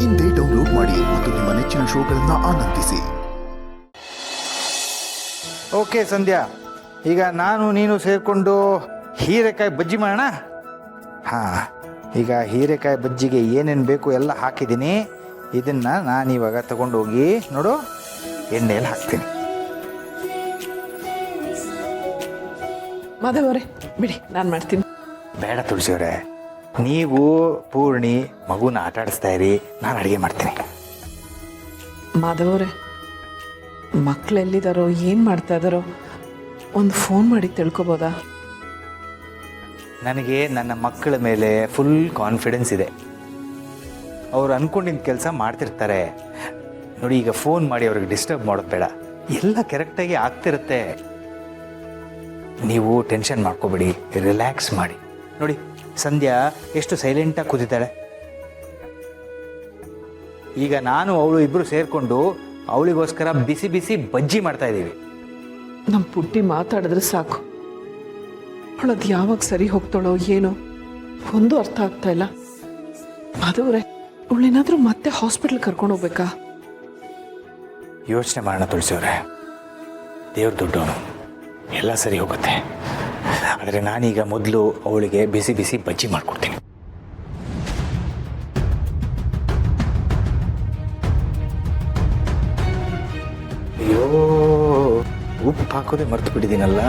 ಇಂದೇ ಡೌನ್ಲೋಡ್ ಮಾಡಿ ಮತ್ತು ನಿಮ್ಮ ನೆಚ್ಚಿನ ಶೋಗಳನ್ನು ಆನಂದಿಸಿ. ಓಕೆ ಸಂಧ್ಯಾ, ಈಗ ನಾನು ನೀನು ಸೇರಿಕೊಂಡು ಹೀರೆಕಾಯಿ ಬಜ್ಜಿ ಮಾಡೋಣ. ಹಾಂ, ಈಗ ಹೀರೆಕಾಯಿ ಬಜ್ಜಿಗೆ ಏನೇನು ಬೇಕು ಎಲ್ಲ ಹಾಕಿದ್ದೀನಿ. ಇದನ್ನು ನಾನಿವಾಗ ತಗೊಂಡೋಗಿ ನೋಡು ಎಣ್ಣೆಯಲ್ಲಿ ಹಾಕ್ತೀನಿ. ಮಾಧವರೇ ಬಿಡಿ, ನಾನು ಮಾಡ್ತೀನಿ. ಬೇಡ ತುಳಸಿಯವರೇ, ನೀವು ಪೂರ್ಣಿ ಮಗುನ ಆಟ ಆಡಿಸ್ತಾ ಇರಿ, ನಾನು ಅಡುಗೆ ಮಾಡ್ತೀನಿ. ಮಾಧವರೇ, ಮಕ್ಳು ಎಲ್ಲಿದ್ದಾರೋ ಏನು ಮಾಡ್ತಾ ಇದ್ದಾರೋ ಒಂದು ಫೋನ್ ಮಾಡಿ ತಿಳ್ಕೊಬೋದಾ? ನನಗೆ ನನ್ನ ಮಕ್ಕಳ ಮೇಲೆ ಫುಲ್ ಕಾನ್ಫಿಡೆನ್ಸ್ ಇದೆ. ಅವ್ರು ಅಂದ್ಕೊಂಡಿದ್ದ ಕೆಲಸ ಮಾಡ್ತಿರ್ತಾರೆ ನೋಡಿ. ಈಗ ಫೋನ್ ಮಾಡಿ ಅವ್ರಿಗೆ ಡಿಸ್ಟರ್ಬ್ ಮಾಡೋದು ಬೇಡ, ಎಲ್ಲ ಕರೆಕ್ಟಾಗಿ ಆಗ್ತಿರುತ್ತೆ. ನೀವು ಟೆನ್ಷನ್ ಮಾಡ್ಕೋಬೇಡಿ, ರಿಲ್ಯಾಕ್ಸ್ ಮಾಡಿ. ನೋಡಿ ಸಂಧ್ಯಾ ಎಷ್ಟು ಸೈಲೆಂಟಾಗಿ ಕೂತಿದ್ದಾಳೆ. ಈಗ ನಾನು ಅವಳು ಇಬ್ಬರು ಸೇರಿಕೊಂಡು ಅವಳಿಗೋಸ್ಕರ ಬಿಸಿ ಬಿಸಿ ಬಜ್ಜಿ ಮಾಡ್ತಾ ಇದ್ದೀವಿ. ನಮ್ಮ ಪುಟ್ಟಿ ಮಾತಾಡಿದ್ರೆ ಸಾಕು, ಅವಳದು ಯಾವಾಗ ಸರಿ ಹೋಗ್ತಾಳೋ ಏನೋ ಒಂದು ಅರ್ಥ ಆಗ್ತಾ ಇಲ್ಲ. ಮಾಧವರೇ, ಅವಳೇನಾದರೂ ಮತ್ತೆ ಹಾಸ್ಪಿಟ್ಲ್ ಕರ್ಕೊಂಡು ಹೋಗ್ಬೇಕಾ? ಯೋಚನೆ ಮಾಡೋಣ ತುಳಸಿಯವ್ರೆ, ದೇವ್ರ ದುಡ್ಡವನು, ಎಲ್ಲ ಸರಿ ಹೋಗುತ್ತೆ. ಆದರೆ ನಾನೀಗ ಮೊದಲು ಅವಳಿಗೆ ಬಿಸಿ ಬಿಸಿ ಬಜ್ಜಿ ಮಾಡಿಕೊಡ್ತೀನಿ. ಅಯ್ಯೋ, ಉಪ್ಪು ಹಾಕೋದೇ ಮರ್ತು ಬಿಟ್ಟಿದ್ದೀನಲ್ಲ.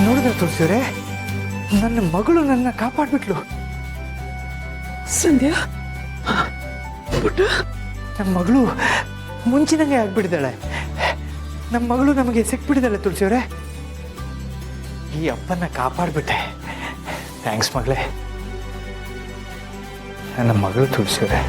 ನೋಡಿದ್ರೆ ತುಳಸಿಯವರೇ, ನನ್ನ ಮಗಳು ನನ್ನ ಕಾಪಾಡ್ಬಿಟ್ಲು. ಸಂಧ್ಯಾ, ಪುಟ್ಟ, ನಮ್ಮ ಮಗಳು ಮುಂಚಿನಂಗೆ ಆಗ್ಬಿಟ್ಟಿದ್ದಾಳೆ. ನಮ್ಮ ಮಗಳು ನಮಗೆ ಸಿಕ್ಬಿಟ್ಟಿದ್ದಾಳೆ ತುಳಸಿಯವರೇ. ಈ ಅಪ್ಪನ ಕಾಪಾಡ್ಬಿಟ್ಟೆ. ಥ್ಯಾಂಕ್ಸ್ ಮಗಳೇ, ನನ್ನ ಮಗಳು ತುಳಸಿಯವರೇ.